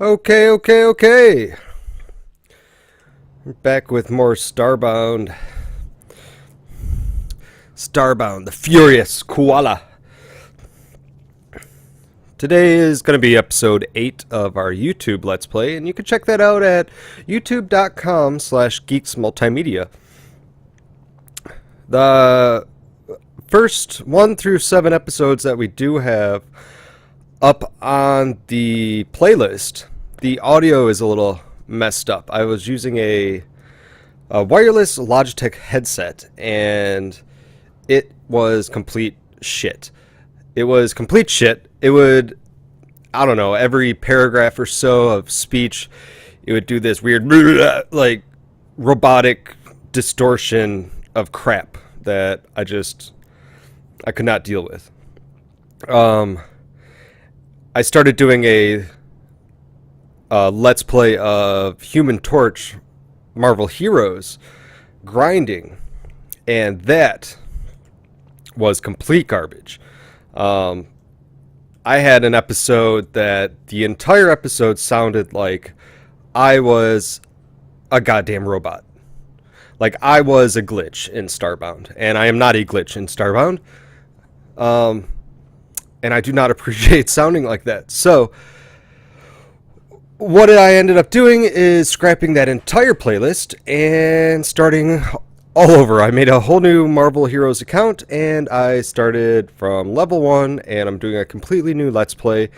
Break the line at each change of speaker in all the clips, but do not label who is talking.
Okay. We're back with more Starbound. Starbound, the Furious Koala. Today is going to be episode 8 of our YouTube Let's Play, and you can check that out at youtube.com/geeksmultimedia. The first 1 through 7 episodes that we do have up on the playlist, the audio is a little messed up. I was using a wireless Logitech headset, and it was complete shit. It was complete shit. It would, I don't know, every paragraph or so of speech, it would do this weird, like, robotic distortion of crap that I could not deal with. I started doing a Let's Play of Human Torch Marvel Heroes grinding, and that was complete garbage. I had an episode that the entire episode sounded like I was a goddamn robot. Like I was a glitch in Starbound, and I am not a glitch in Starbound. And I do not appreciate sounding like that. So what I ended up doing is scrapping that entire playlist and starting all over. I made a whole new Marvel Heroes account, and I started from level 1, and I'm doing a completely new Let's Play.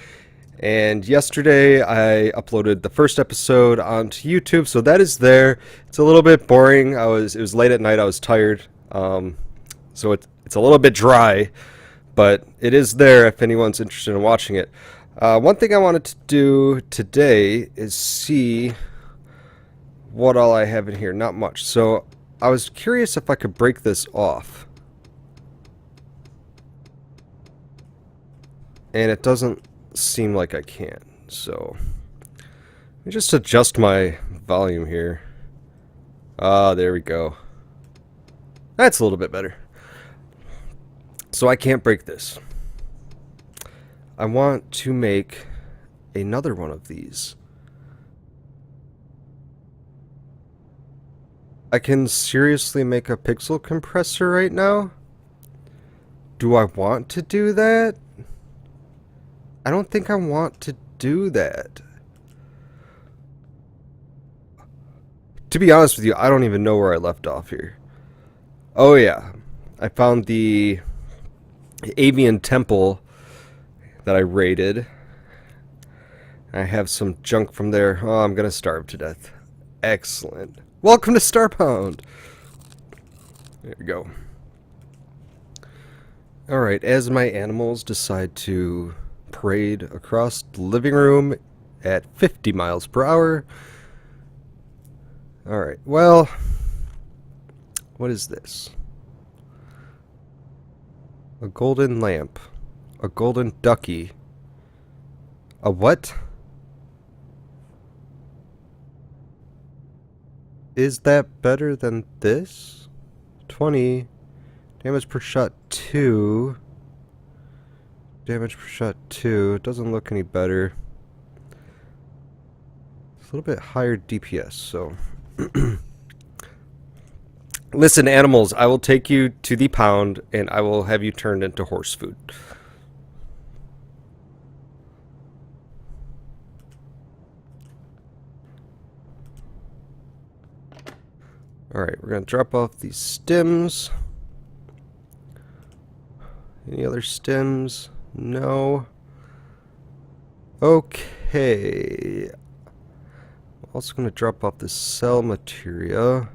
And yesterday I uploaded the first episode onto YouTube, so that is there. It's a little bit boring. It was late at night. I was tired, so it's a little bit dry, but it is there if anyone's interested in watching it. One thing I wanted to do today is see what all I have in here. Not much. So I was curious if I could break this off. And it doesn't seem like I can. So let me just adjust my volume here. There we go. That's a little bit better. So I can't break this. I want to make another one of these. I can seriously make a pixel compressor right now? Do I want to do that? I don't think I want to do that. To be honest with you, I don't even know where I left off here. Oh yeah, I found the avian temple that I raided. I have some junk from there. Oh, I'm gonna starve to death. Excellent. Welcome to Starbound. There we go. Alright, as my animals decide to parade across the living room at 50 miles per hour. Alright, well, what is this? A golden lamp. A golden ducky. A what? Is that better than this? 20. Damage per shot 2. Damage per shot 2. It doesn't look any better. It's a little bit higher DPS, so... Listen, animals, I will take you to the pound, and I will have you turned into horse food. Alright, we're going to drop off these stems. Any other stems? No. Okay. I'm also going to drop off the cell materia.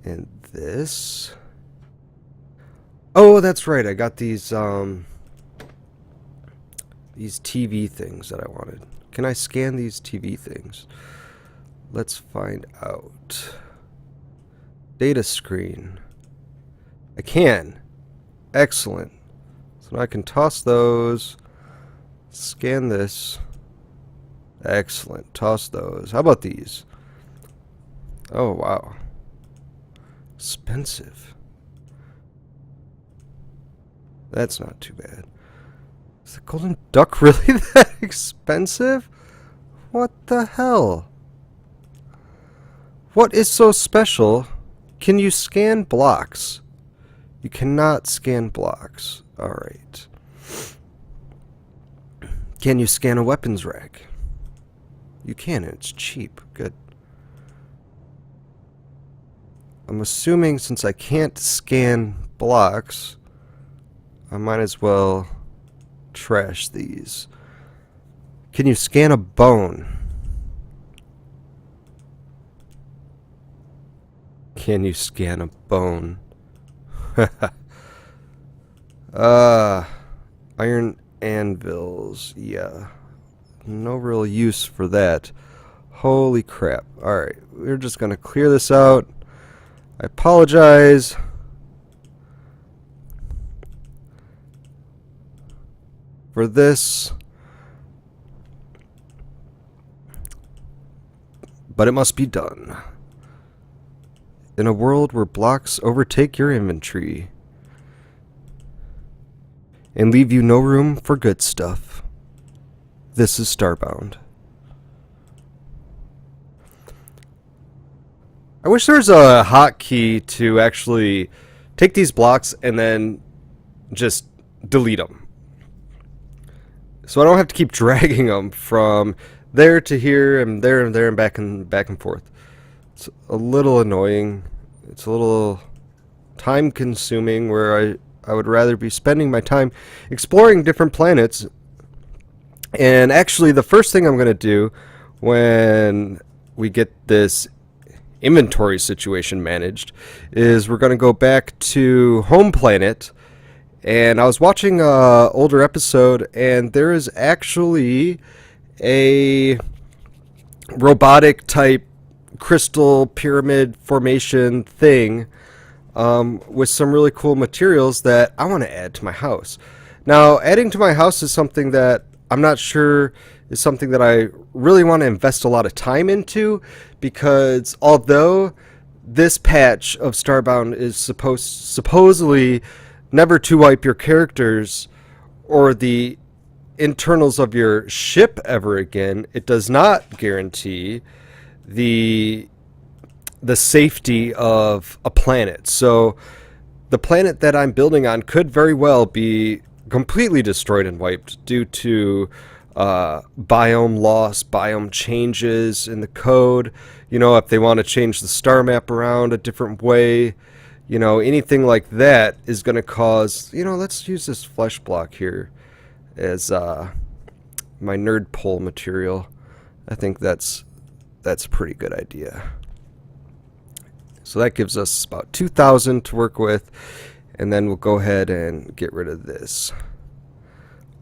And this. Oh, that's right. I got these TV things that I wanted. Can I scan these TV things? Let's find out. Data screen. I can. Excellent. So now I can toss those. Scan this. Excellent. Toss those. How about these? Oh, wow. Expensive. That's not too bad. Is the golden duck really that expensive? What the hell? What is so special? Can you scan blocks? You cannot scan blocks. Alright. Can you scan a weapons rack? You can, and it's cheap. Good. I'm assuming since I can't scan blocks, I might as well trash these. Can you scan a bone? Can you scan a bone? Iron anvils. Yeah. No real use for that. Holy crap. Alright, we're just gonna clear this out. I apologize. For this. But it must be done. In a world where blocks overtake your inventory and leave you no room for good stuff, this is Starbound. I wish there was a hotkey to actually take these blocks and then just delete them. So I don't have to keep dragging them from there to here and there and back and forth. It's a little annoying. It's a little time consuming where I would rather be spending my time exploring different planets. And actually the first thing I'm going to do when we get this inventory situation managed is we're going to go back to home planet. And I was watching an older episode, and there is actually a robotic type crystal pyramid formation thing with some really cool materials that I want to add to my house. Now, adding to my house is something that I'm not sure is something that I really want to invest a lot of time into, because although this patch of Starbound is supposedly never to wipe your characters or the internals of your ship ever again, it does not guarantee the safety of a planet. So the planet that I'm building on could very well be completely destroyed and wiped due to biome loss, biome changes in the code. You know, if they want to change the star map around a different way, you know, anything like that is going to cause, you know, let's use this flesh block here as my nerd pole material. I think that's a pretty good idea. So that gives us about 2,000 to work with, and then we'll go ahead and get rid of this.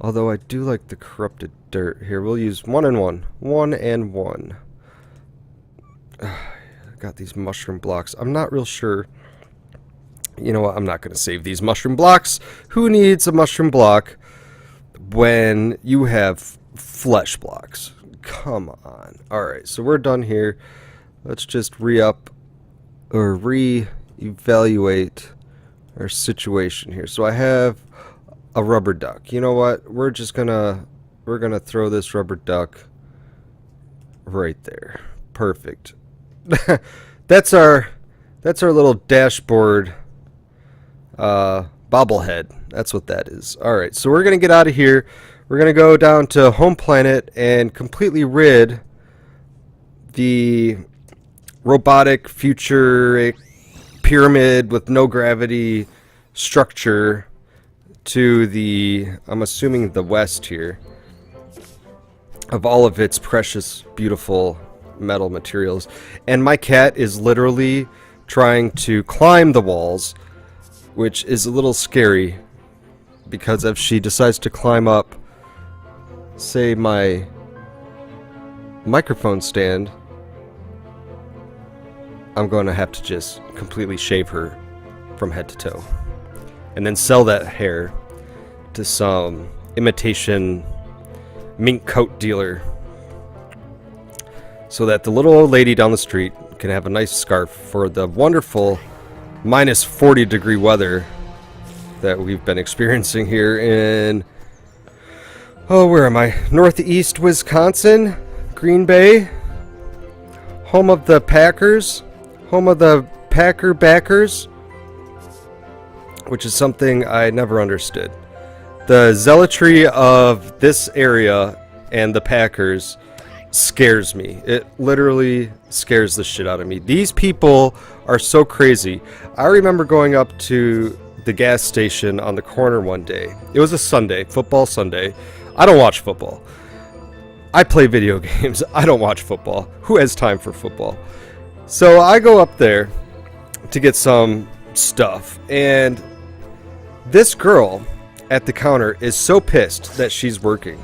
Although I do like the corrupted dirt here. We'll use 1 and 1. 1 and 1. Got these mushroom blocks. I'm not real sure. You know what? I'm not going to save these mushroom blocks. Who needs a mushroom block when you have flesh blocks? Come on. Alright, so we're done here. Let's just re-up or re-evaluate our situation here. So I have a rubber duck. You know what? We're gonna throw this rubber duck right there. Perfect. That's our little dashboard bobblehead. That's what that is. Alright, so we're gonna get out of here. We're gonna go down to home planet and completely rid the robotic future pyramid with no gravity structure to the, I'm assuming, the west here, of all of its precious, beautiful metal materials. And my cat is literally trying to climb the walls, which is a little scary, because if she decides to climb up, say, my microphone stand, I'm going to have to just completely shave her from head to toe and then sell that hair to some imitation mink coat dealer so that the little old lady down the street can have a nice scarf for the wonderful minus 40 degree weather that we've been experiencing here in, oh, where am I? Northeast Wisconsin. Green Bay, home of the Packers, home of the Packer backers, which is something I never understood. The zealotry of this area and the Packers scares me. It literally scares the shit out of me. These people are so crazy. I remember going up to the gas station on the corner one day. It was a Sunday, football Sunday. I don't watch football. I play video games. I don't watch football. Who has time for football? So I go up there to get some stuff, and this girl at the counter is so pissed that she's working.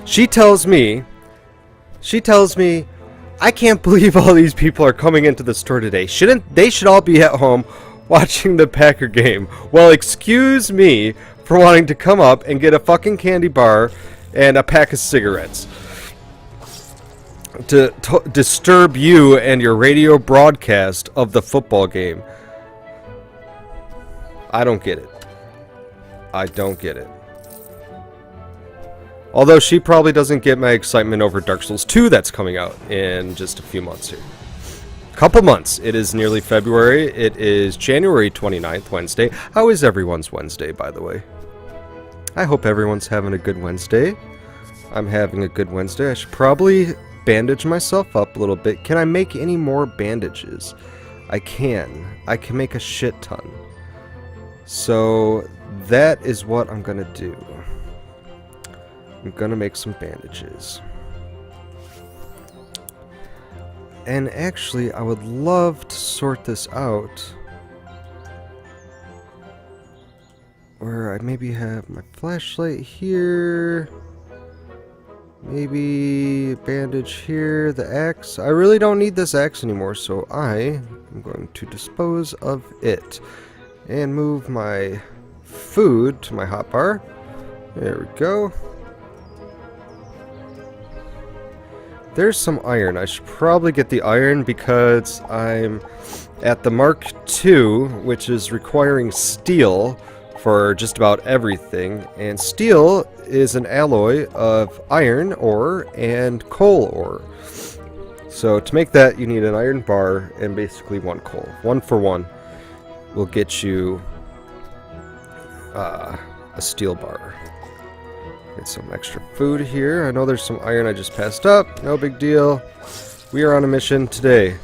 She tells me, I can't believe all these people are coming into the store today. They should all be at home watching the Packer game. Well, excuse me for wanting to come up and get a fucking candy bar and a pack of cigarettes to disturb you and your radio broadcast of the football game. I don't get it. I don't get it. Although she probably doesn't get my excitement over Dark Souls 2 that's coming out in just a few months here. Couple months. It is nearly February. It is January 29th, Wednesday. How is everyone's Wednesday, by the way? I hope everyone's having a good Wednesday. I'm having a good Wednesday. I should probably bandage myself up a little bit. Can I make any more bandages? I can. I can make a shit ton. So that is what I'm gonna do. I'm gonna make some bandages. And actually, I would love to sort this out where I maybe have my flashlight here, maybe a bandage here, the axe. I really don't need this axe anymore, so I am going to dispose of it and move my food to my hotbar. There we go. There's some iron. I should probably get the iron because I'm at the Mark II, which is requiring steel for just about everything. And steel is an alloy of iron ore and coal ore. So to make that, you need an iron bar and basically one coal. 1 for 1 will get you a steel bar. Get some extra food here. I know there's some iron I just passed up. No big deal. We are on a mission today.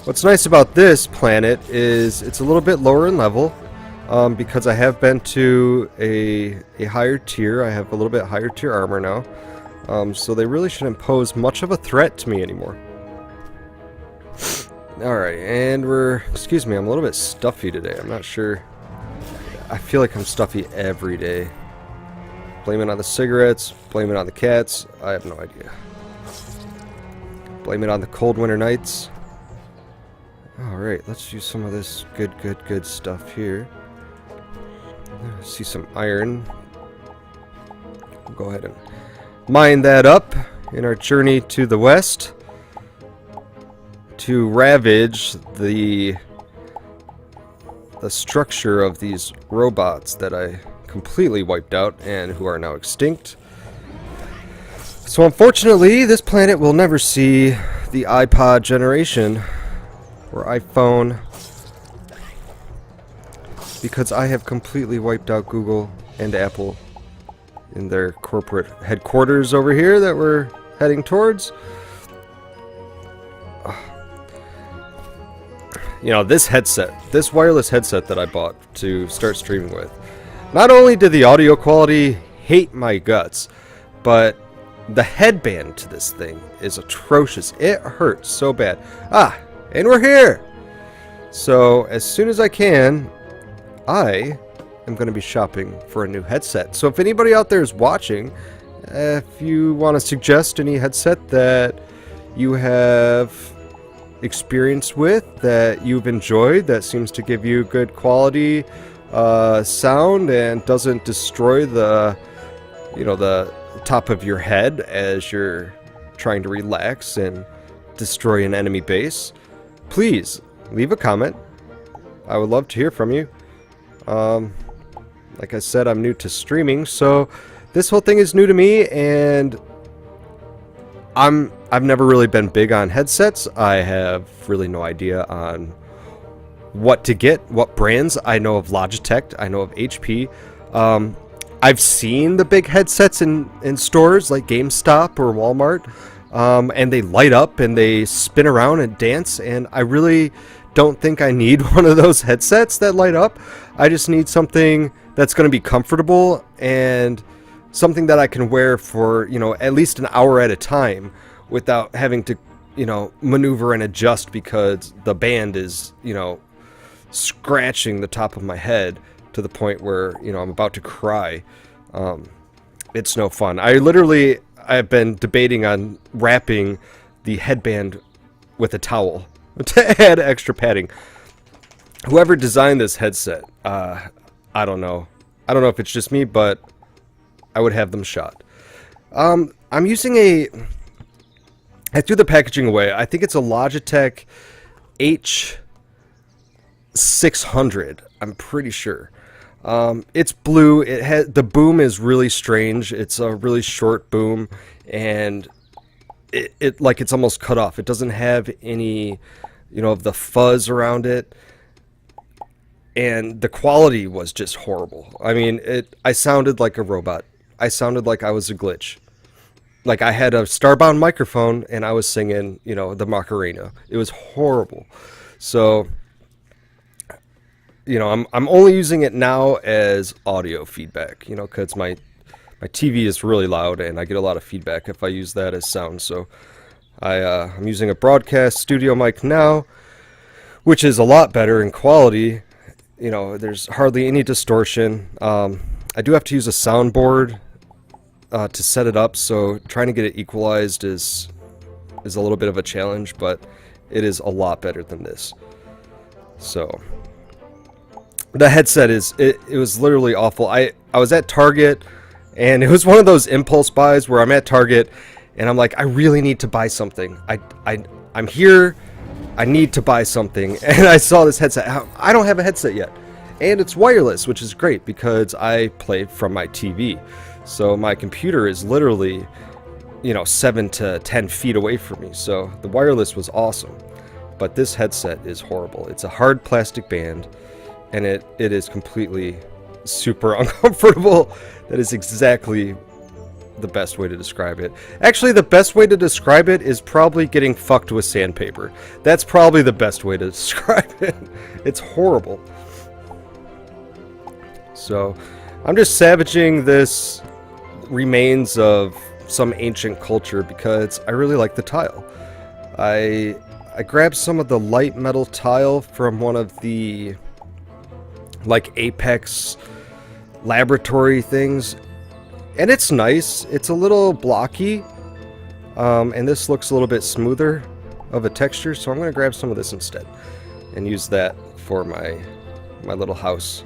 What's nice about this planet is it's a little bit lower in level because I have been to a higher tier. I have a little bit higher tier armor now. So they really shouldn't pose much of a threat to me anymore. Alright, and excuse me, I'm a little bit stuffy today. I'm not sure. I feel like I'm stuffy every day. Blame it on the cigarettes, blame it on the cats, I have no idea. Blame it on the cold winter nights. Alright, let's use some of this good stuff here. See some iron. We'll go ahead and mine that up in our journey to the west to ravage the structure of these robots that I completely wiped out and who are now extinct. So unfortunately, this planet will never see the iPod generation or iPhone because I have completely wiped out Google and Apple in their corporate headquarters over here that we're heading towards. You know, this wireless headset that I bought to start streaming with, not only did the audio quality hate my guts, but the headband to this thing is atrocious. It hurts so bad. And we're here! So, as soon as I can, I am going to be shopping for a new headset. So if anybody out there is watching, if you want to suggest any headset that you have experience with, that you've enjoyed, that seems to give you good quality sound and doesn't destroy the top of your head as you're trying to relax and destroy an enemy base, please leave a comment. I would love to hear from you. Like I said, I'm new to streaming, so this whole thing is new to me, and I've never really been big on headsets. I have really no idea on what to get, what brands. I know of Logitech, I know of HP. I've seen the big headsets in stores like GameStop or Walmart, and they light up and they spin around and dance, and I really don't think I need one of those headsets that light up. I just need something that's going to be comfortable and something that I can wear for, at least an hour at a time without having to, maneuver and adjust because the band is, scratching the top of my head to the point where, I'm about to cry. It's no fun. I've been debating on wrapping the headband with a towel to add extra padding. Whoever designed this headset, I don't know. I don't know if it's just me, but I would have them shot. I'm using I threw the packaging away. I think it's a Logitech H600. I'm pretty sure. It's blue. The boom is really strange. It's a really short boom, and it's almost cut off. It doesn't have any, of the fuzz around it. And the quality was just horrible. I mean, I sounded like a robot. I sounded like I was a glitch. Like I had a Starbound microphone and I was singing, the Macarena. It was horrible. So, I'm only using it now as audio feedback, because my TV is really loud and I get a lot of feedback if I use that as sound. So I'm using a broadcast studio mic now, which is a lot better in quality. There's hardly any distortion. I do have to use a soundboard to set it up, so trying to get it equalized is a little bit of a challenge, but it is a lot better than this. So the headset it was literally awful. I was at Target, and it was one of those impulse buys where I'm at Target and I'm like, I really need to buy something. I'm here. I need to buy something, and I saw this headset. I don't have a headset yet, and it's wireless, which is great because I play from my TV. So my computer is literally, 7 to 10 feet away from me. So the wireless was awesome, but this headset is horrible. It's a hard plastic band, and it is completely super uncomfortable. That is exactly the best way to describe it. Actually, the best way to describe it is probably getting fucked with sandpaper. That's probably the best way to describe it. It's horrible. So, I'm just savaging this remains of some ancient culture because I really like the tile. I grabbed some of the light metal tile from one of the Apex laboratory things. And it's nice. It's a little blocky, and this looks a little bit smoother of a texture, so I'm going to grab some of this instead and use that for my little house.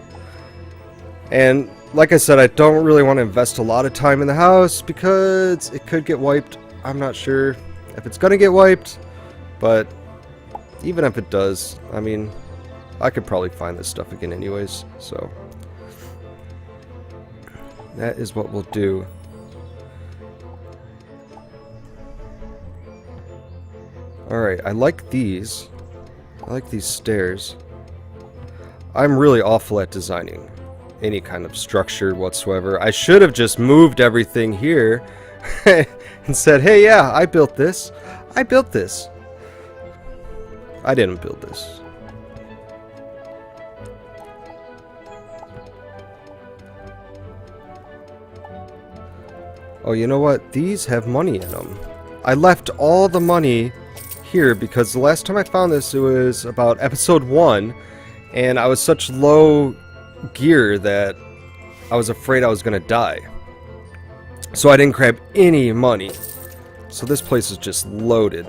And like I said, I don't really want to invest a lot of time in the house because it could get wiped. I'm not sure if it's going to get wiped, but even if it does, I mean, I could probably find this stuff again anyways, so that is what we'll do. Alright, I like these. I like these stairs. I'm really awful at designing any kind of structure whatsoever. I should have just moved everything here and said, hey, yeah, I built this. I built this. I didn't build this. Oh, you know what? These have money in them. I left all the money here because the last time I found this, it was about episode 1, and I was such low gear that I was afraid I was going to die. So I didn't grab any money. So this place is just loaded.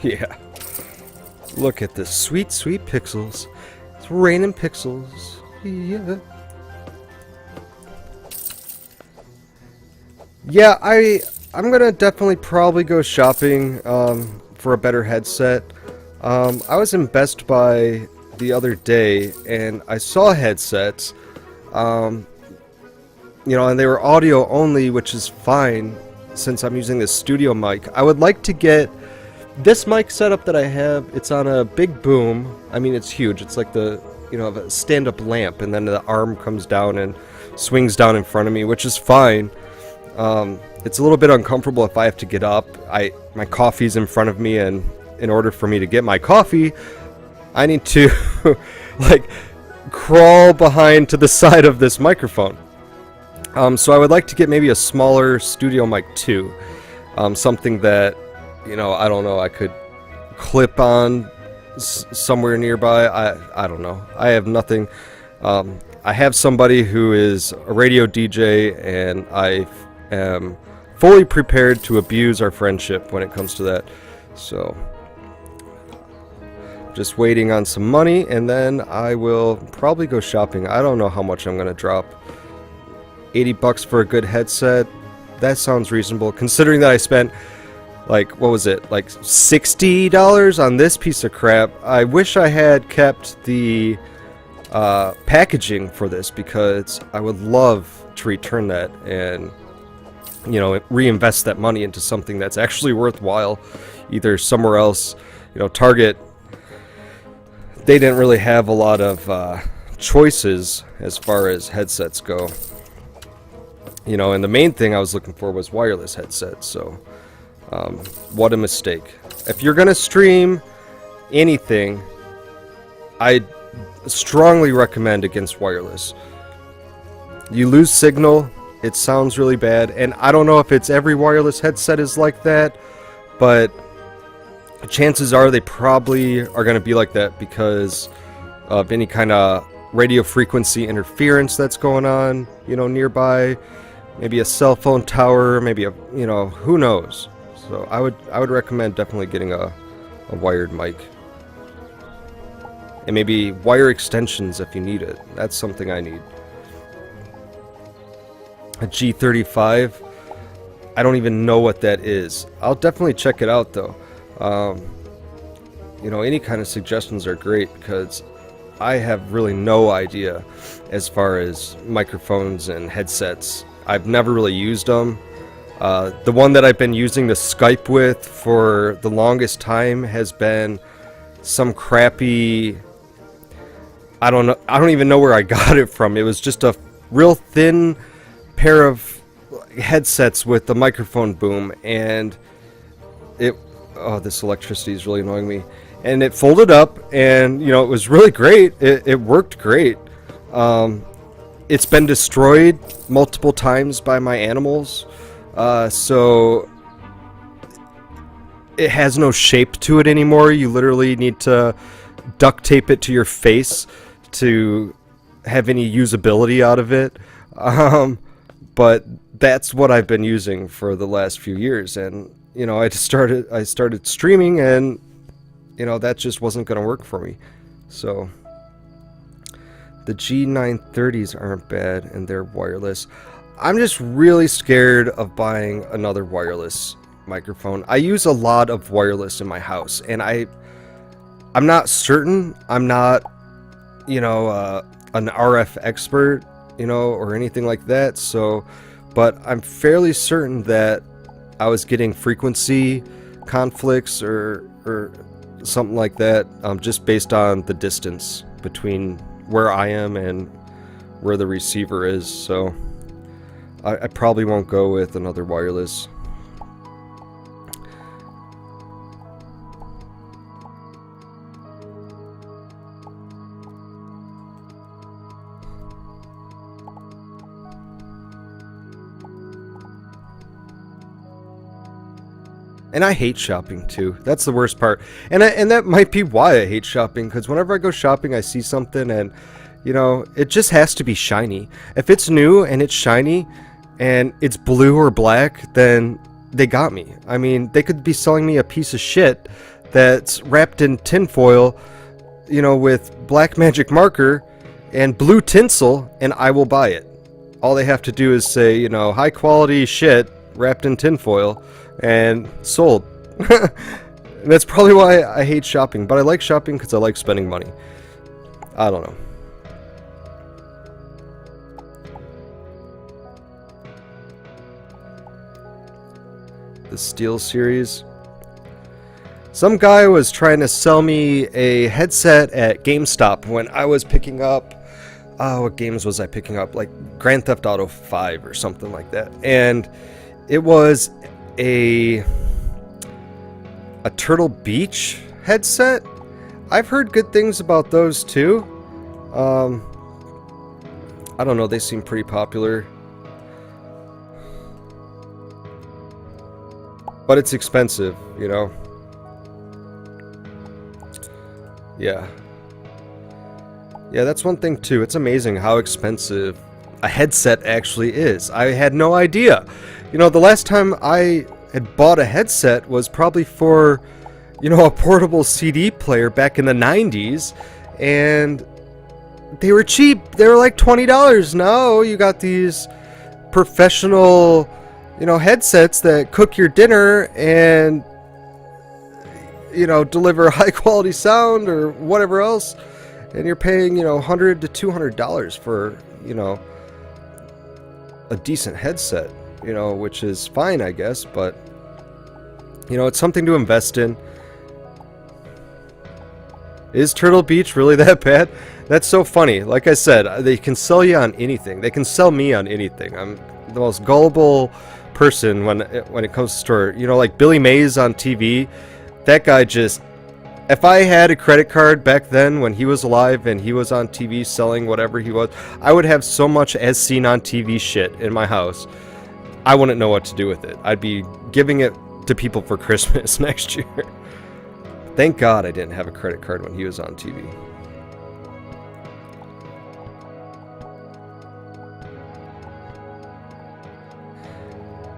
Yeah. Look at this. Sweet, sweet pixels. It's raining pixels. Yeah. Yeah, I'm gonna definitely probably go shopping for a better headset. I was in Best Buy the other day and I saw headsets you know, and they were audio only, which is fine since I'm using this studio mic. I would like to get this mic setup that I have. It's on a big boom. I mean, it's huge. It's like the, you know, a stand-up lamp, and then the arm comes down and swings down in front of me, which is fine. It's a little bit uncomfortable if I have to get up. My coffee's in front of me, and in order for me to get my coffee, I need to like crawl behind to the side of this microphone. So I would like to get maybe a smaller studio mic too. Something that, you know, I don't know, I could clip on somewhere nearby. I don't know. I have nothing. I have somebody who is a radio DJ, and I am fully prepared to abuse our friendship when it comes to that. So just waiting on some money, and then I will probably go shopping. I don't know how much I'm gonna drop. 80 bucks for a good headset. That sounds reasonable, considering that I spent, like, what was it, like $60 on this piece of crap. I wish I had kept the packaging for this, because I would love to return that and, you know, reinvest that money into something that's actually worthwhile, either somewhere else. You know, Target, they didn't really have a lot of choices as far as headsets go. You know, and the main thing I was looking for was wireless headsets, so what a mistake. If you're gonna stream anything, I strongly recommend against wireless. You lose signal, it sounds really bad, and I don't know if it's every wireless headset is like that, but chances are they probably are going to be like that because of any kind of radio frequency interference that's going on, you know, nearby. Maybe a cell phone tower, maybe a, you know, who knows. So I would recommend definitely getting a wired mic. And maybe wire extensions if you need it. That's something I need. A G35. I don't even know what that is. I'll definitely check it out though. You know, any kind of suggestions are great, because I have really no idea as far as microphones and headsets. I've never really used them. The one that I've been using to Skype with for the longest time has been some crappy, I don't know, I don't even know where I got it from. It was just a real thin pair of headsets with the microphone boom, and it, oh, this electricity is really annoying me. And it folded up, and, you know, it was really great. It worked great. It's been destroyed multiple times by my animals, so it has no shape to it anymore. You literally need to duct tape it to your face to have any usability out of it. But that's what I've been using for the last few years, and, you know, I started streaming, and, you know, that just wasn't going to work for me. So the G930s aren't bad, and they're wireless. I'm just really scared of buying another wireless microphone. I use a lot of wireless in my house, and I'm not certain. I'm not, you know, an RF expert, you know, or anything like that. So, but I'm fairly certain that I was getting frequency conflicts or something like that, just based on the distance between where I am and where the receiver is. So I probably won't go with another wireless. And I hate shopping too. That's the worst part. And that might be why I hate shopping, because whenever I go shopping, I see something and, you know, it just has to be shiny. If it's new and it's shiny and it's blue or black, then they got me. I mean, they could be selling me a piece of shit that's wrapped in tinfoil, you know, with black magic marker and blue tinsel, and I will buy it. All they have to do is say, you know, high quality shit wrapped in tinfoil, and sold. That's probably why I hate shopping, but I like shopping because I like spending money. I don't know. the Steel series. Some guy was trying to sell me a headset at GameStop when I was picking up, what games was I picking up? Like Grand Theft Auto 5 or something like that. And it was a Turtle Beach headset. I've heard good things about those too. I don't know, they seem pretty popular. But it's expensive, you know. Yeah. Yeah, that's one thing too. It's amazing how expensive a headset actually is. I had no idea. You know, the last time I had bought a headset was probably for, you know, a portable CD player back in the 90s, and they were cheap. They were like $20. Now you got these professional, you know, headsets that cook your dinner and, you know, deliver high quality sound or whatever else, and you're paying, you know, $100 to $200 for, you know, a decent headset, you know, which is fine, I guess, but, you know, it's something to invest in. Is Turtle Beach really that bad? That's so funny. Like I said, they can sell you on anything. They can sell me on anything. I'm the most gullible person when it comes to store. You know, like Billy Mays on TV. That guy just... If I had a credit card back then when he was alive and he was on TV selling whatever he was, I would have so much as seen on TV shit in my house. I wouldn't know what to do with it. I'd be giving it to people for Christmas next year. Thank God I didn't have a credit card when he was on TV.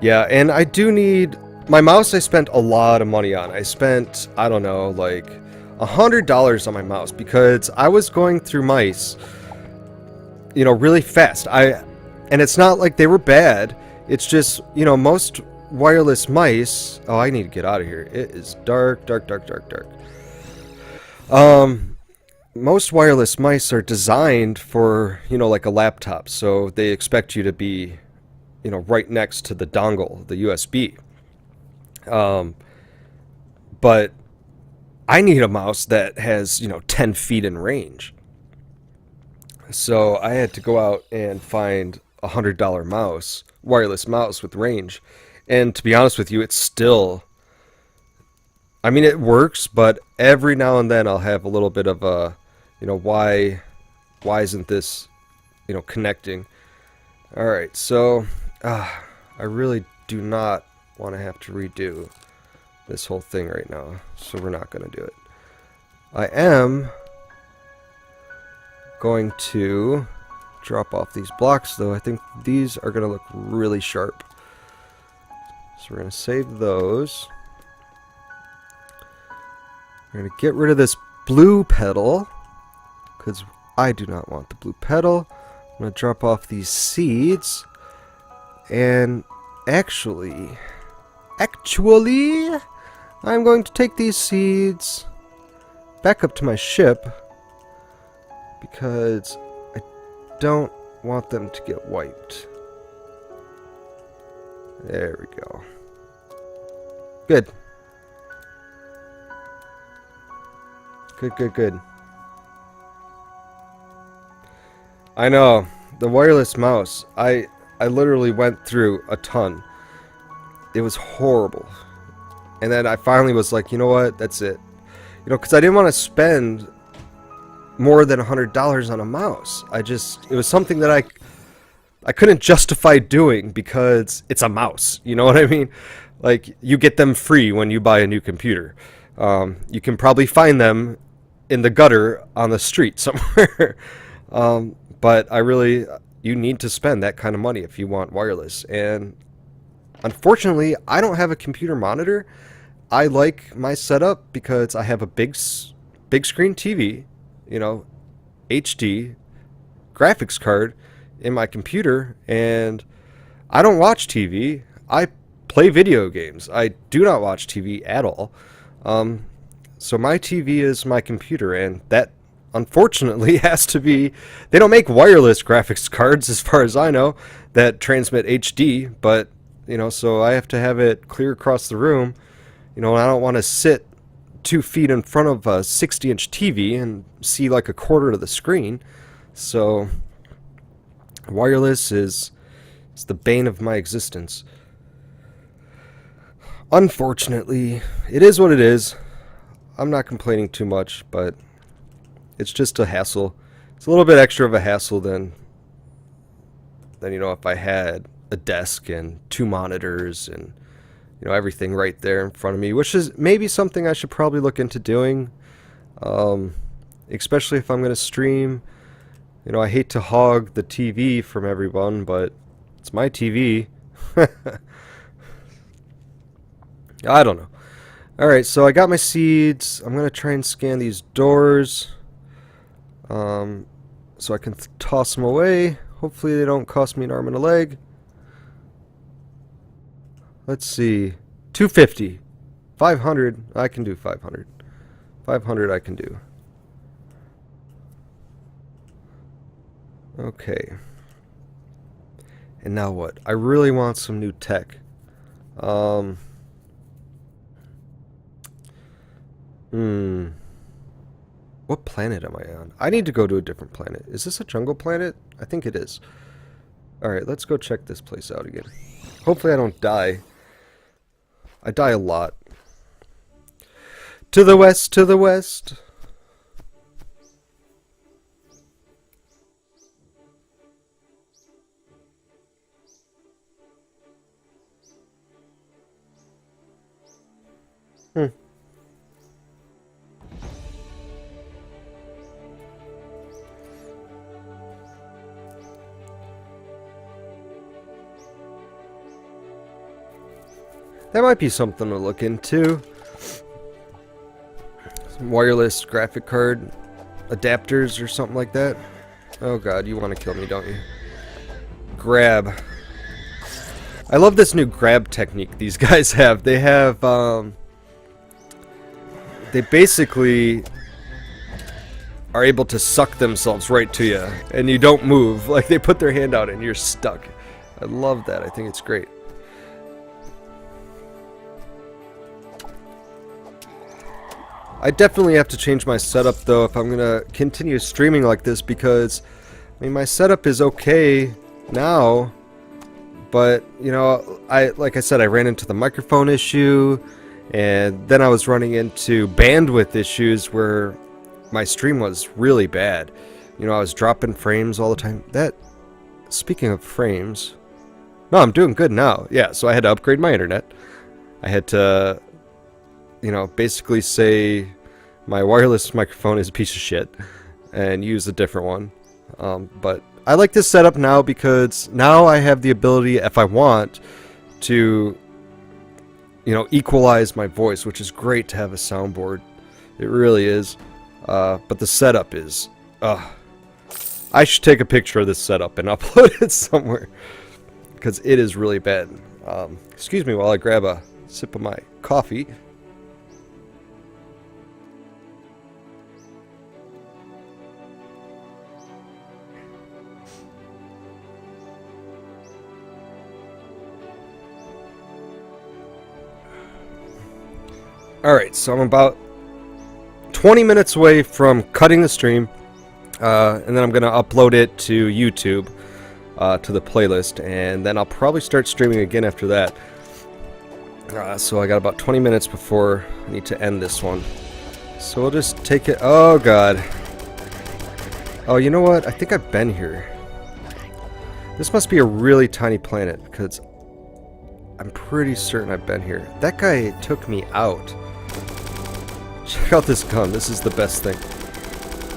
Yeah, and I do need... My mouse I spent a lot of money on. I spent, I don't know, like $100 on my mouse because I was going through mice, you know, really fast. And it's not like they were bad. It's just, you know, most wireless mice... Oh, I need to get out of here. It is dark, dark, dark, dark, dark. Most wireless mice are designed for, you know, like a laptop. So they expect you to be, you know, right next to the dongle, the USB. But I need a mouse that has, you know, 10 feet in range. So I had to go out and find a $100 mouse, wireless mouse with range. And to be honest with you, it's still... I mean, it works, but every now and then I'll have a little bit of a, you know, why isn't this, you know, connecting? Alright, so, I really do not want to have to redo this whole thing right now, so we're not going to do it. I am going to drop off these blocks, though. I think these are going to look really sharp. So we're going to save those. We're going to get rid of this blue pedal, because I do not want the blue pedal. I'm going to drop off these seeds, and actually, I'm going to take these seeds back up to my ship, because I don't want them to get wiped. There we go. Good. Good. I know, the wireless mouse, I literally went through a ton. It was horrible. And then I finally was like, you know what, that's it. You know, because I didn't want to spend more than $100 on a mouse. It was something that I couldn't justify doing because it's a mouse. You know what I mean? Like, you get them free when you buy a new computer. You can probably find them in the gutter on the street somewhere. But you need to spend that kind of money if you want wireless. And unfortunately, I don't have a computer monitor. I like my setup because I have a big screen TV, you know, HD graphics card in my computer, and I don't watch TV. I play video games. I do not watch TV at all. So my TV is my computer, and that unfortunately has to be... They don't make wireless graphics cards, as far as I know, that transmit HD, but, you know, so I have to have it clear across the room. You know, and I don't want to sit 2 feet in front of a 60-inch TV and see like a quarter of the screen. So wireless is the bane of my existence. Unfortunately, it is what it is. I'm not complaining too much, but it's just a hassle. It's a little bit extra of a hassle than you know, if I had a desk and 2 monitors and, you know, everything right there in front of me, which is maybe something I should probably look into doing, especially if I'm going to stream. You know, I hate to hog the TV from everyone, but it's my TV. I don't know. Alright, so I got my seeds. I'm going to try and scan these doors so I can toss them away. Hopefully they don't cost me an arm and a leg. Let's see. 250. 500. I can do 500. 500 I can do. Okay. And now what? I really want some new tech. What planet am I on? I need to go to a different planet. Is this a jungle planet? I think it is. Alright, let's go check this place out again. Hopefully I don't die. I die a lot. To the west, to the west. That might be something to look into. Some wireless graphic card adapters or something like that. Oh god, you want to kill me, don't you? Grab. I love this new grab technique these guys have. They have, they basically are able to suck themselves right to you, and you don't move. Like, they put their hand out and you're stuck. I love that. I think it's great. I definitely have to change my setup though if I'm gonna continue streaming like this, because I mean, my setup is okay now, but you know, like I said, I ran into the microphone issue, and then I was running into bandwidth issues where my stream was really bad. You know, I was dropping frames all the time. Speaking of frames, no, I'm doing good now. Yeah, so I had to upgrade my internet. I had to, you know, basically say my wireless microphone is a piece of shit and use a different one. But I like this setup now because now I have the ability, if I want, to, you know, equalize my voice, which is great to have a soundboard. It really is. But the setup is... I should take a picture of this setup and upload it somewhere, because it is really bad. Excuse me while I grab a sip of my coffee. Alright, so I'm about 20 minutes away from cutting the stream, and then I'm going to upload it to YouTube, to the playlist, and then I'll probably start streaming again after that. So I got about 20 minutes before I need to end this one. So we'll just take it... Oh god. Oh, you know what? I think I've been here. This must be a really tiny planet, because I'm pretty certain I've been here. That guy took me out. Check out this gun. This is the best thing.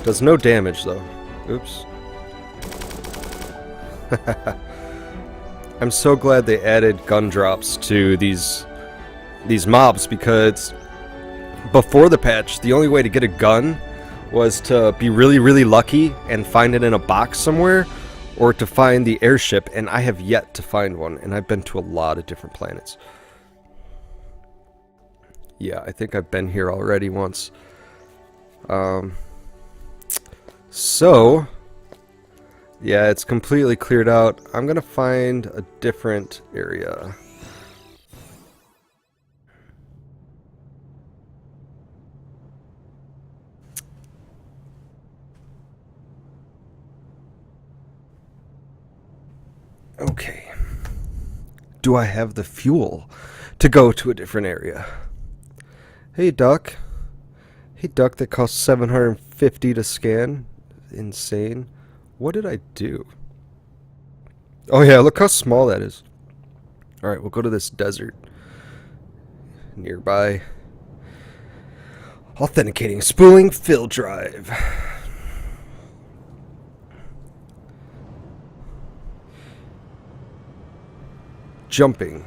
Does no damage, though. Oops. I'm so glad they added gun drops to these mobs, because before the patch, the only way to get a gun was to be really, really lucky and find it in a box somewhere, or to find the airship, and I have yet to find one, and I've been to a lot of different planets. Yeah, I think I've been here already once. So, yeah, it's completely cleared out. I'm gonna find a different area. Okay. Do I have the fuel to go to a different area? Hey, duck. Hey, duck that costs 750 to scan. Insane. What did I do? Oh, yeah, look how small that is. Alright, we'll go to this desert nearby. Authenticating spooling fill drive. Jumping.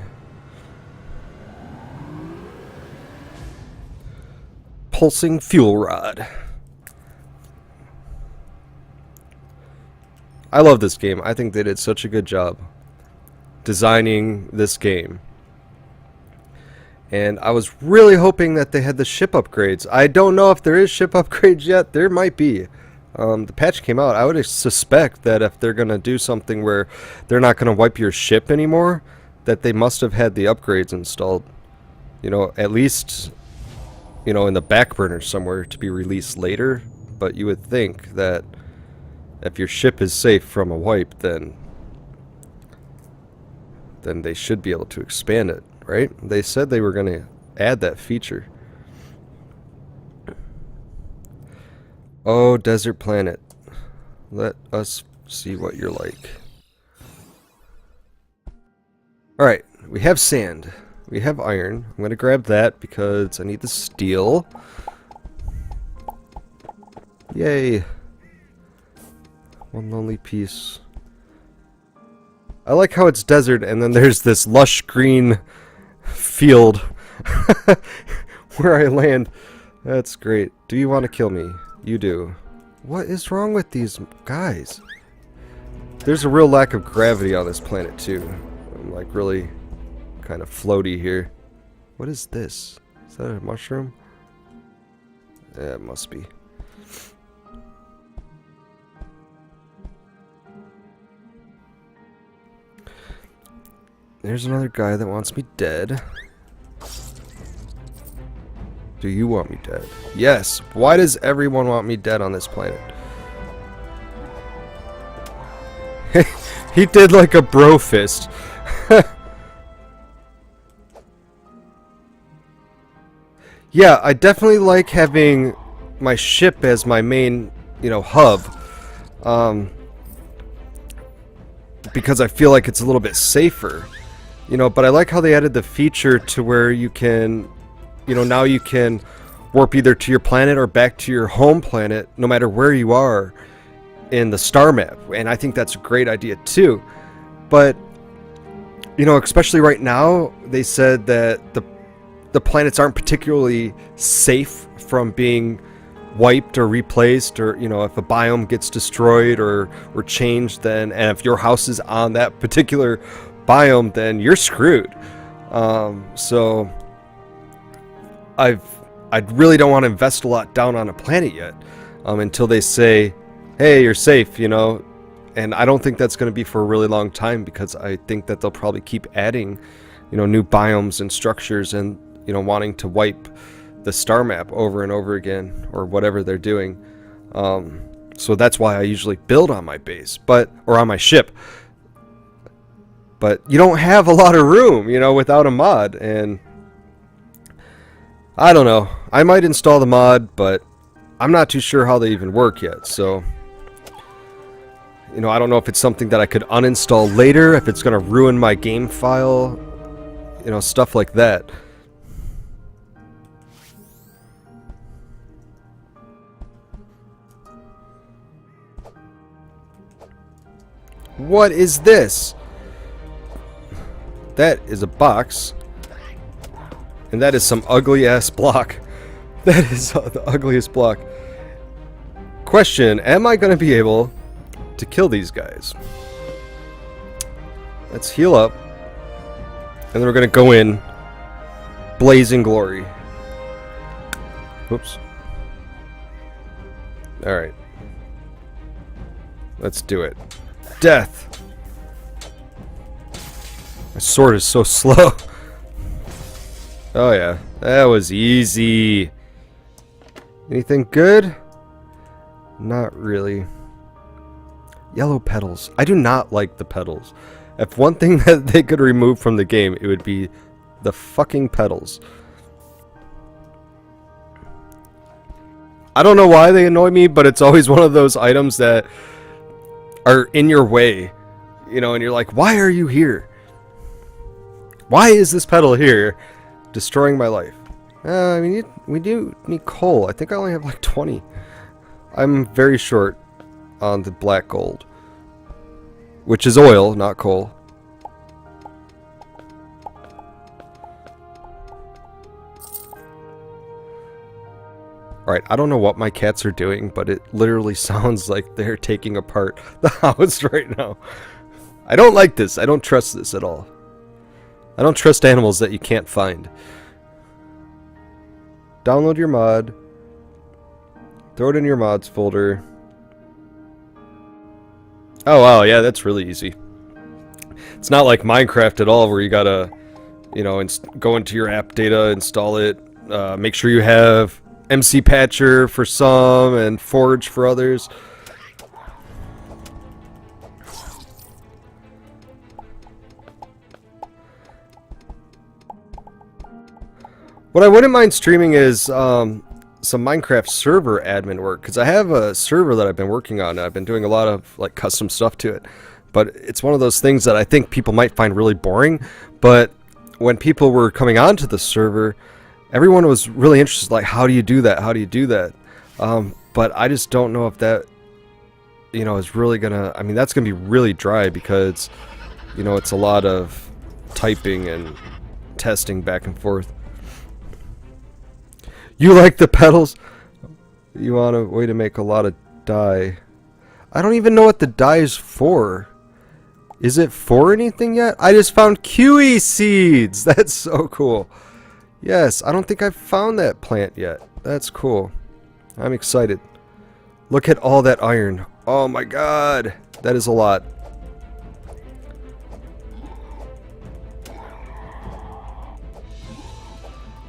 Pulsing fuel rod. I love this game. I think they did such a good job designing this game. And I was really hoping that they had the ship upgrades. I don't know if there is ship upgrades yet. There might be. The patch came out. I would suspect that if they're going to do something where they're not going to wipe your ship anymore, that they must have had the upgrades installed. You know, at least, you know, in the back burner somewhere to be released later. But you would think that if your ship is safe from a wipe, then they should be able to expand it, right? They said they were going to add that feature. Oh, desert planet. Let us see what you're like. Alright, we have sand. We have iron. I'm going to grab that because I need the steel. Yay. One lonely piece. I like how it's desert and then there's this lush green field where I land. That's great. Do you want to kill me? You do. What is wrong with these guys? There's a real lack of gravity on this planet too. I'm like really kind of floaty here. What is this? Is that a mushroom? Yeah, it must be. There's another guy that wants me dead. Do you want me dead? Yes. Why does everyone want me dead on this planet? He did like a bro fist. Yeah, I definitely like having my ship as my main, you know, hub. Because I feel like it's a little bit safer. You know, but I like how they added the feature to where you can, you know, now you can warp either to your planet or back to your home planet, no matter where you are in the star map. And I think that's a great idea too. But, you know, especially right now, they said that the planets aren't particularly safe from being wiped or replaced, or, you know, if a biome gets destroyed or changed, then, and if your house is on that particular biome, then you're screwed. So I really don't want to invest a lot down on a planet yet, until they say, hey, you're safe, you know. And I don't think that's going to be for a really long time, because I think that they'll probably keep adding, you know, new biomes and structures, and, you know, wanting to wipe the star map over and over again, or whatever they're doing. So that's why I usually build on my base, or on my ship. But you don't have a lot of room, you know, without a mod. And I don't know. I might install the mod, but I'm not too sure how they even work yet. So, you know, I don't know if it's something that I could uninstall later, if it's going to ruin my game file, you know, stuff like that. What is this? That is a box. And that is some ugly ass block. That is the ugliest block. Question, am I going to be able to kill these guys? Let's heal up. And then we're going to go in blazing glory. Oops. Alright. Let's do it. Death! My sword is so slow. Oh yeah, that was easy. Anything good? Not really. Yellow petals. I do not like the petals. If one thing that they could remove from the game, it would be the fucking pedals. I don't know why they annoy me, but it's always one of those items that are in your way, you know, and you're like, why are you here? Why is this pedal here destroying my life? I mean, we do need coal. I think I only have like 20. I'm very short on the black gold, which is oil, not coal. Alright, I don't know what my cats are doing, but it literally sounds like they're taking apart the house right now. I don't like this. I don't trust this at all. I don't trust animals that you can't find. Download your mod. Throw it in your mods folder. Oh wow, yeah, that's really easy. It's not like Minecraft at all where you gotta, you know, go into your app data, install it, make sure you have MC Patcher for some and Forge for others. What I wouldn't mind streaming is some Minecraft server admin work, because I have a server that I've been working on and I've been doing a lot of like custom stuff to it. But it's one of those things that I think people might find really boring, but when people were coming onto the server, everyone was really interested, like, how do you do that? How do you do that? But I just don't know if that, you know, is really gonna, I mean, that's gonna be really dry because, you know, it's a lot of typing and testing back and forth. You like the pedals? You want a way to make a lot of dye. I don't even know what the dye is for. Is it for anything yet? I just found kiwi seeds! That's so cool. Yes, I don't think I've found that plant yet. That's cool. I'm excited. Look at all that iron. Oh my god. That is a lot.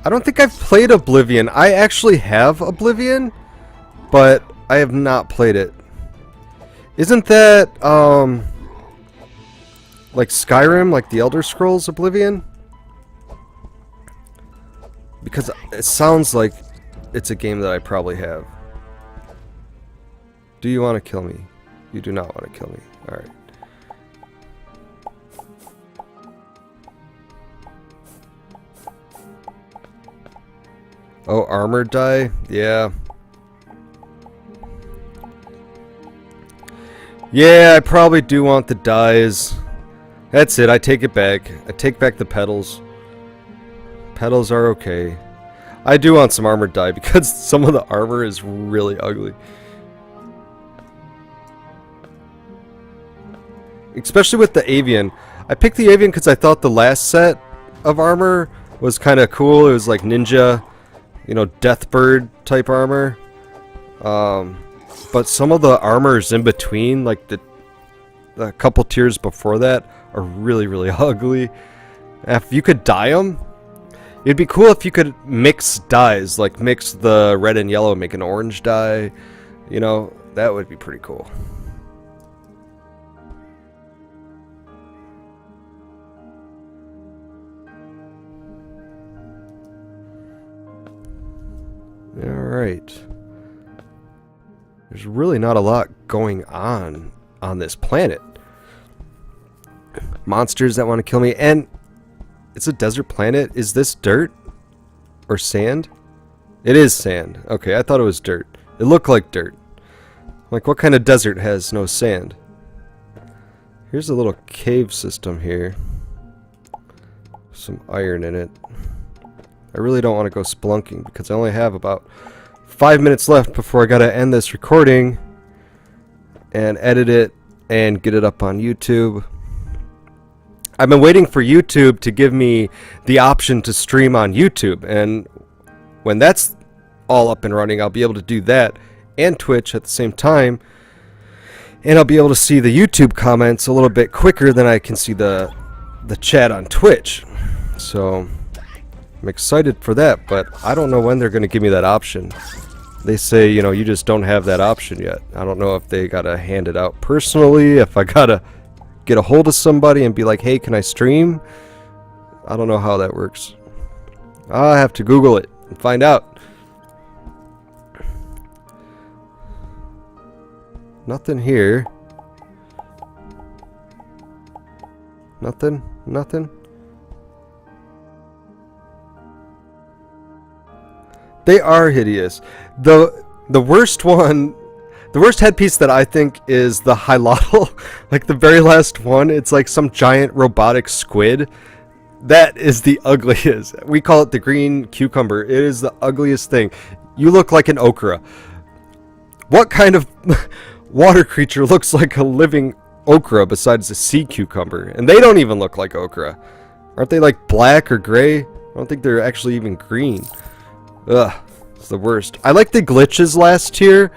I don't think I've played Oblivion. I actually have Oblivion, but I have not played it. Isn't that, like Skyrim, like the Elder Scrolls Oblivion? Because it sounds like it's a game that I probably have. Do you want to kill me? You do not want to kill me. Alright. Oh, armor dye? Yeah. Yeah, I probably do want the dyes. That's it, I take it back. I take back the pedals. Pedals are okay. I do want some armor dye because some of the armor is really ugly. Especially with the avian. I picked the avian because I thought the last set of armor was kind of cool. It was like ninja, you know, Deathbird type armor. But some of the armors in between, like the couple tiers before that, are really, really ugly. If you could dye them, it'd be cool if you could mix dyes, like mix the red and yellow, make an orange dye. You know, that would be pretty cool. Alright. There's really not a lot going on this planet. Monsters that want to kill me, and it's a desert planet. Is this dirt? Or sand? It is sand. Okay, I thought it was dirt. It looked like dirt. Like, what kind of desert has no sand? Here's a little cave system here. Some iron in it. I really don't want to go spelunking because I only have about 5 minutes left before I gotta end this recording and edit it and get it up on YouTube. I've been waiting for YouTube to give me the option to stream on YouTube, and when that's all up and running, I'll be able to do that and Twitch at the same time, and I'll be able to see the YouTube comments a little bit quicker than I can see the chat on Twitch. So I'm excited for that, but I don't know when they're going to give me that option. They say, you know, you just don't have that option yet. I don't know if they gotta hand it out personally, if I gotta get a hold of somebody and be like, hey, can I stream? I don't know how that works. I'll have to Google it and find out. Nothing here. Nothing? Nothing? They are hideous. The worst one, the worst headpiece that I think is the Hilotl, like the very last one. It's like some giant robotic squid. That is the ugliest. We call it the green cucumber. It is the ugliest thing. You look like an okra. What kind of water creature looks like a living okra besides a sea cucumber? And they don't even look like okra. Aren't they like black or gray? I don't think they're actually even green. Ugh, it's the worst. I like the glitches last tier,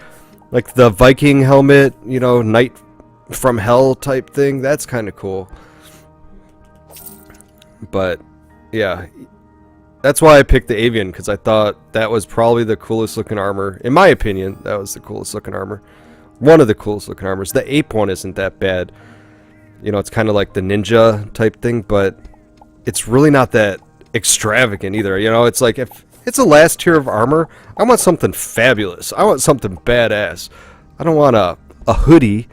like the Viking helmet, you know, Knight from Hell type thing. That's kind of cool. But yeah, that's why I picked the avian, because I thought that was probably the coolest looking armor. In my opinion, that was the coolest looking armor. One of the coolest looking armors. The ape one isn't that bad. You know, it's kind of like the ninja type thing, but it's really not that extravagant either. You know, it's like if it's a last tier of armor, I want something fabulous. I want something badass. I don't want a hoodie,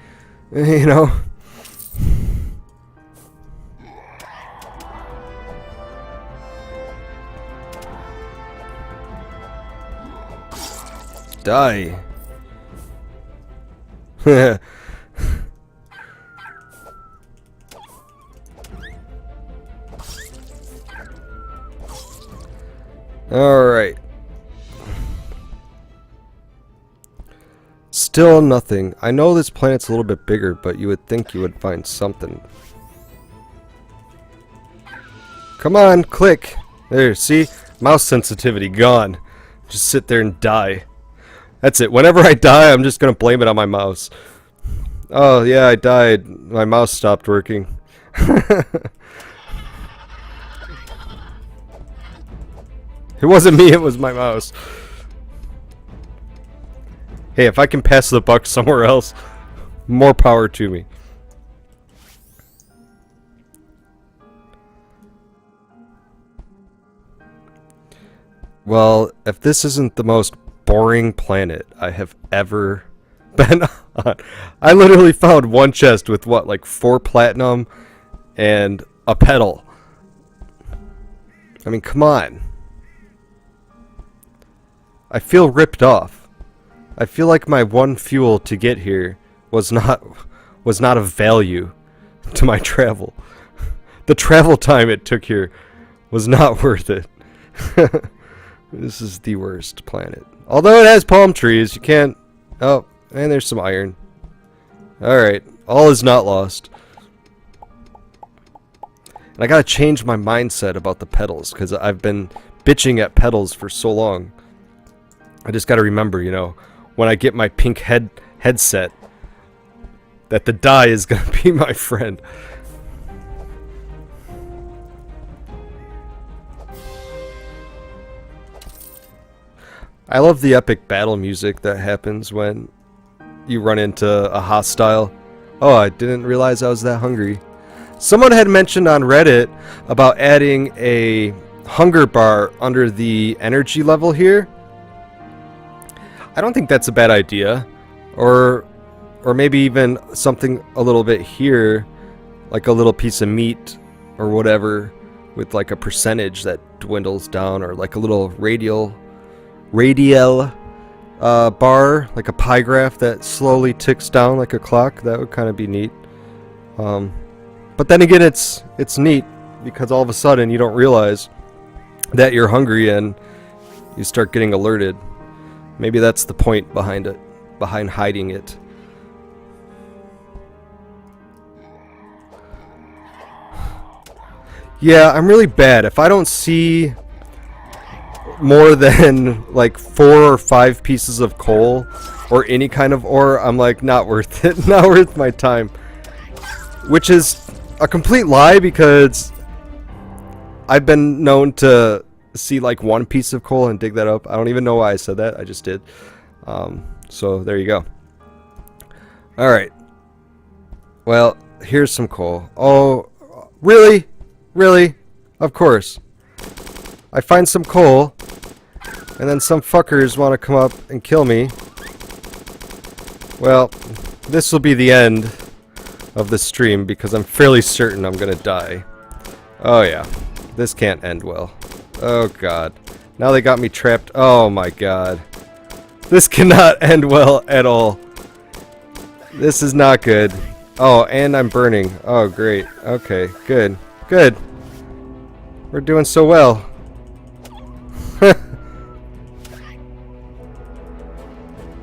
you know. Die. Alright. Still nothing. I know this planet's a little bit bigger, but you would think you would find something. Come on, click. There, see? Mouse sensitivity gone. Just sit there and die. That's it. Whenever I die, I'm just gonna blame it on my mouse. Oh, yeah, I died. My mouse stopped working. It wasn't me, it was my mouse. Hey, if I can pass the buck somewhere else, more power to me. Well, if this isn't the most boring planet I have ever been on. I literally found one chest with what, like 4 platinum and a pedal. I mean, come on. I feel ripped off. I feel like my one fuel to get here was not of value to my travel. The travel time it took here was not worth it. This is the worst planet. Although it has palm trees, you can't... Oh, and there's some iron. Alright, all is not lost. And I gotta change my mindset about the pedals, because I've been bitching at pedals for so long. I just gotta remember, you know, when I get my pink headset, that the die is gonna be my friend. I love the epic battle music that happens when you run into a hostile. Oh, I didn't realize I was that hungry. Someone had mentioned on Reddit about adding a hunger bar under the energy level here. I don't think that's a bad idea. Or maybe even something a little bit here, like a little piece of meat or whatever, with like a percentage that dwindles down, or like a little radial bar, like a pie graph that slowly ticks down like a clock. That would kind of be neat. But then again, it's neat because all of a sudden you don't realize that you're hungry and you start getting alerted. Maybe that's the point behind it, behind hiding it. Yeah, I'm really bad. If I don't see more than like 4 or 5 pieces of coal or any kind of ore, I'm like, not worth it. Not worth my time. Which is a complete lie, because I've been known to see like 1 piece of coal and dig that up. I don't even know why I said that. I just did. So there you go. Alright. Well, Here's some coal. Oh, really? Really? Of course. I find some coal, and then some fuckers want to come up and kill me. Well, this will be the end of the stream because I'm fairly certain I'm gonna die. Oh yeah, this can't end well. Oh god. Now they got me trapped. Oh my god. This cannot end well at all. This is not good. Oh, and I'm burning. Oh great. Okay, good. Good. We're doing so well.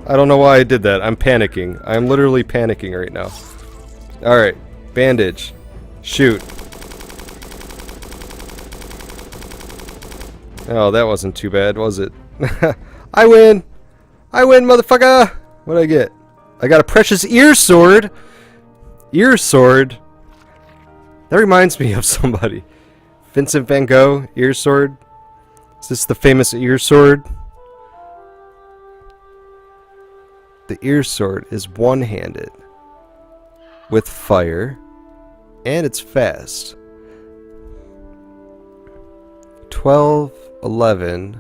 I don't know why I did that. I'm panicking. I'm literally panicking right now. Alright. Bandage. Shoot. Oh, that wasn't too bad, was it? I win! I win, motherfucker! What'd I get? I got a precious ear sword! Ear sword? That reminds me of somebody. Vincent van Gogh, ear sword. Is this the famous ear sword? The ear sword is one-handed with fire, and it's fast. 12, 11,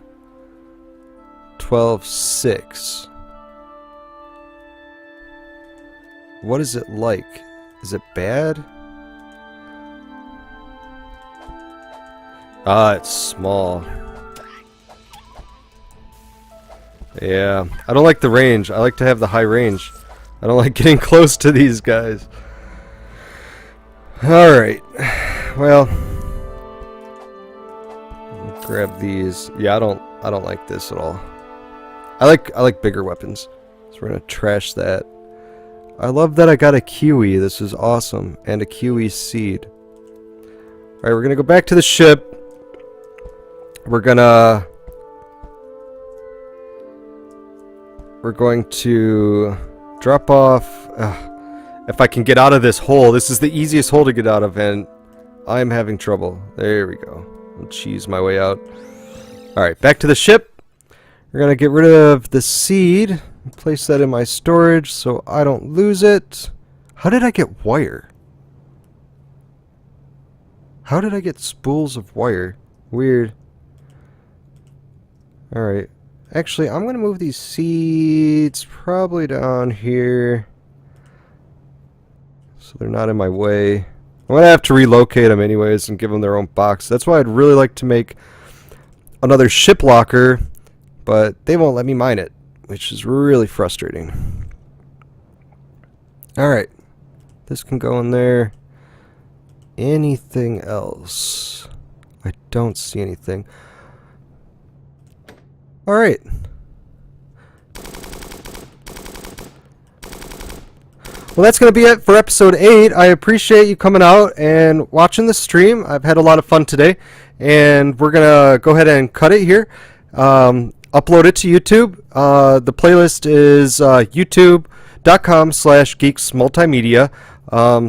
12, 6. What is it like? Is it bad? Ah, it's small. Yeah, I don't like the range. I like to have the high range. I don't like getting close to these guys. Alright. Well, grab these. Yeah, I don't like this at all. I like bigger weapons. So we're gonna trash that. I love that I got a kiwi. This is awesome. And a kiwi seed. Alright, we're gonna go back to the ship. We're going to drop off. If I can get out of this hole. This is the easiest hole to get out of, and I'm having trouble. There we go. I'll cheese my way out. Alright, back to the ship. We're going to get rid of the seed. Place that in my storage so I don't lose it. How did I get wire? How did I get spools of wire? Weird. Alright. Actually, I'm going to move these seeds probably down here, so they're not in my way. I'm going to have to relocate them anyways and give them their own box. That's why I'd really like to make another ship locker, but they won't let me mine it, which is really frustrating. Alright. This can go in there. Anything else? I don't see anything. Alright. Well, that's going to be it for episode 8. I appreciate you coming out and watching the stream. I've had a lot of fun today. And we're going to go ahead and cut it here. Upload it to YouTube. The playlist is youtube.com/geeksmultimedia.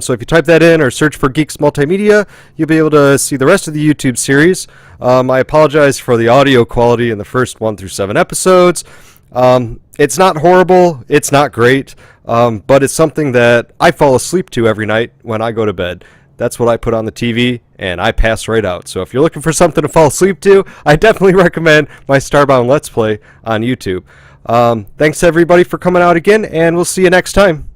So if you type that in or search for Geeks Multimedia, you'll be able to see the rest of the YouTube series. I apologize for the audio quality in the first 1 through 7 episodes. It's not horrible, it's not great, but it's something that I fall asleep to every night when I go to bed. That's what I put on the TV, and I pass right out. So if you're looking for something to fall asleep to, I definitely recommend my Starbound Let's Play on YouTube. Thanks everybody for coming out again, and we'll see you next time.